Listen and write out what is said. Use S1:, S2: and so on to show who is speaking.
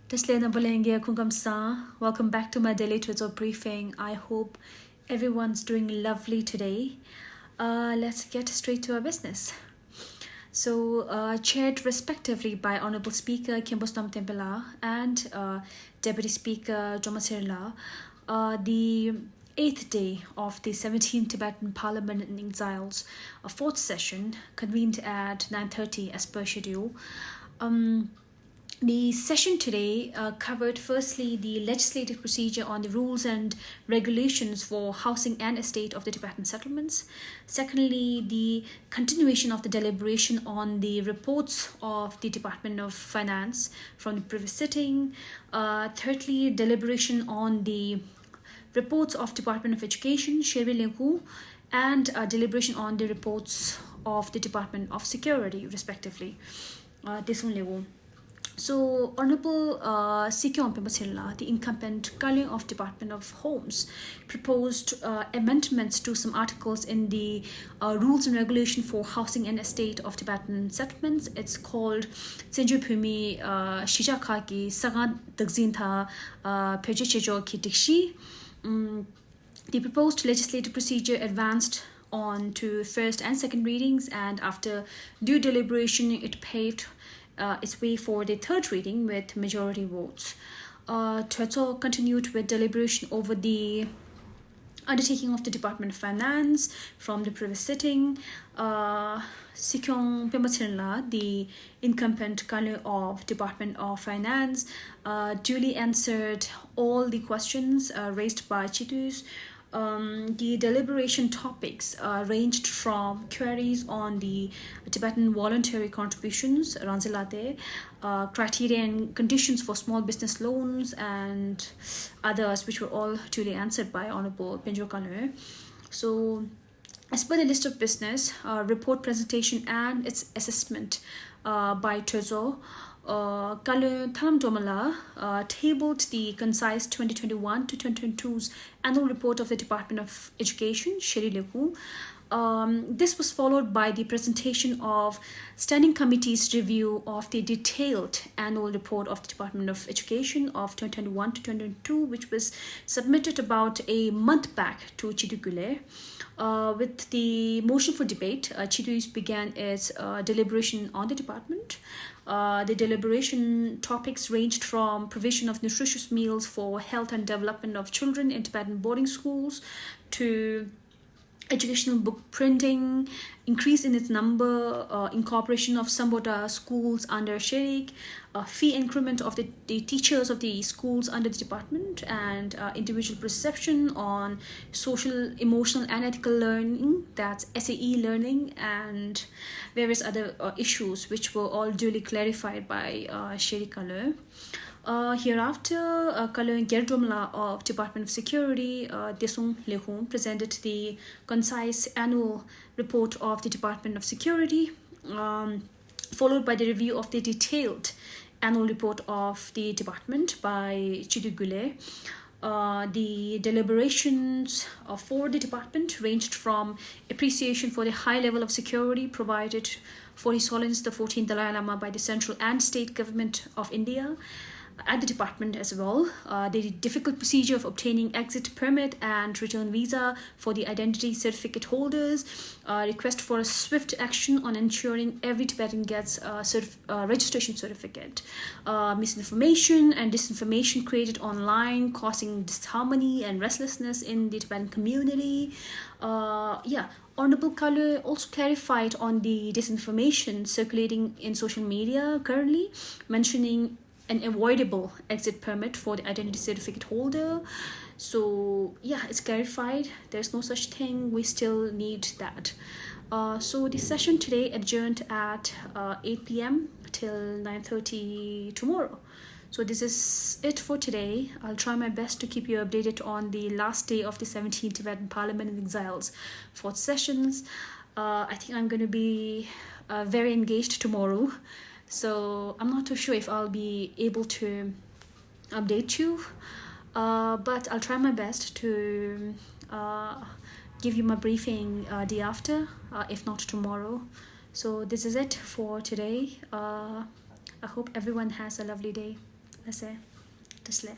S1: Welcome back to my daily Twitter briefing. I hope everyone's doing lovely today. Let's get straight to our business. So, chaired respectively by Honorable Speaker Kimbostam Tempela and Deputy Speaker Jomasirla, the eighth day of the 17th Tibetan Parliament-in-Exile's fourth session, convened at 9:30 as per schedule. The session today covered firstly the legislative procedure on the rules and regulations for housing and estate of the Tibetan settlements. Secondly, the continuation of the deliberation on the reports of the Department of Finance from the previous sitting. Thirdly, deliberation on the reports of Department of Education, Sheri Lenku, and deliberation on the reports of the Department of Security, respectively. This one. So, Honorable Sikyong Pembatsilla, the incumbent Kaling of Department of Homes, proposed amendments to some articles in the Rules and Regulation for Housing and Estate of Tibetan Settlements. It's called Tsenju Phumi Shijaka ki Sagan Dagzintha Pejechejo ki Dikshi. The proposed legislative procedure advanced on to first and second readings, and after due deliberation, it paved its way for the third reading with majority votes. Tueto continued with deliberation over the undertaking of the Department of Finance from the previous sitting. Sikyong Pembatsirla, the incumbent Kale of Department of Finance, duly answered all the questions raised by Chitus. The deliberation topics ranged from queries on the Tibetan voluntary contributions, Ranzilate, criteria and conditions for small business loans, and others, which were all duly answered by Honorable Penjo Kanwe. So, as per the list of business, report presentation and its assessment by Trezo, Kalu Thalam Domala tabled the concise 2021 to 2022's annual report of the Department of Education, Sheri Leku. This was followed by the presentation of Standing Committee's review of the detailed annual report of the Department of Education of 2021 to 2022, which was submitted about a month back to Chidugule. With the motion for debate, Chidus began its deliberation on the department. The deliberation topics ranged from provision of nutritious meals for health and development of children in Tibetan boarding schools to educational book printing, increase in its number, incorporation of Sambota schools under Sherik, fee increment of the teachers of the schools under the department, and individual perception on social, emotional, and ethical learning, that's SAE learning, and various other issues which were all duly clarified by Sherik Kalu. Hereafter, Kalu Gerdumla of Department of Security, Desung Lehum, presented the concise annual report of the Department of Security, followed by the review of the detailed annual report of the department by Chidugule. The deliberations for the department ranged from appreciation for the high level of security provided for His Holiness the 14th Dalai Lama by the central and state government of India, at the department as well, the difficult procedure of obtaining exit permit and return visa for the identity certificate holders, request for a swift action on ensuring every Tibetan gets a registration certificate, misinformation and disinformation created online causing disharmony and restlessness in the Tibetan community. Honorable Kalu also clarified on the disinformation circulating in social media currently, mentioning an avoidable exit permit for the identity certificate holder. So it's clarified. There's no such thing. We still need that. So the session today adjourned at 8 p.m. till 9:30 tomorrow. So this is it for today. I'll try my best to keep you updated on the last day of the 17th Tibetan Parliament-in-Exile's fourth sessions. I think I'm going to be very engaged tomorrow. So I'm not too sure if I'll be able to update you, but I'll try my best to give you my briefing day after, if not tomorrow. So this is it for today. I hope everyone has a lovely day. ase tasle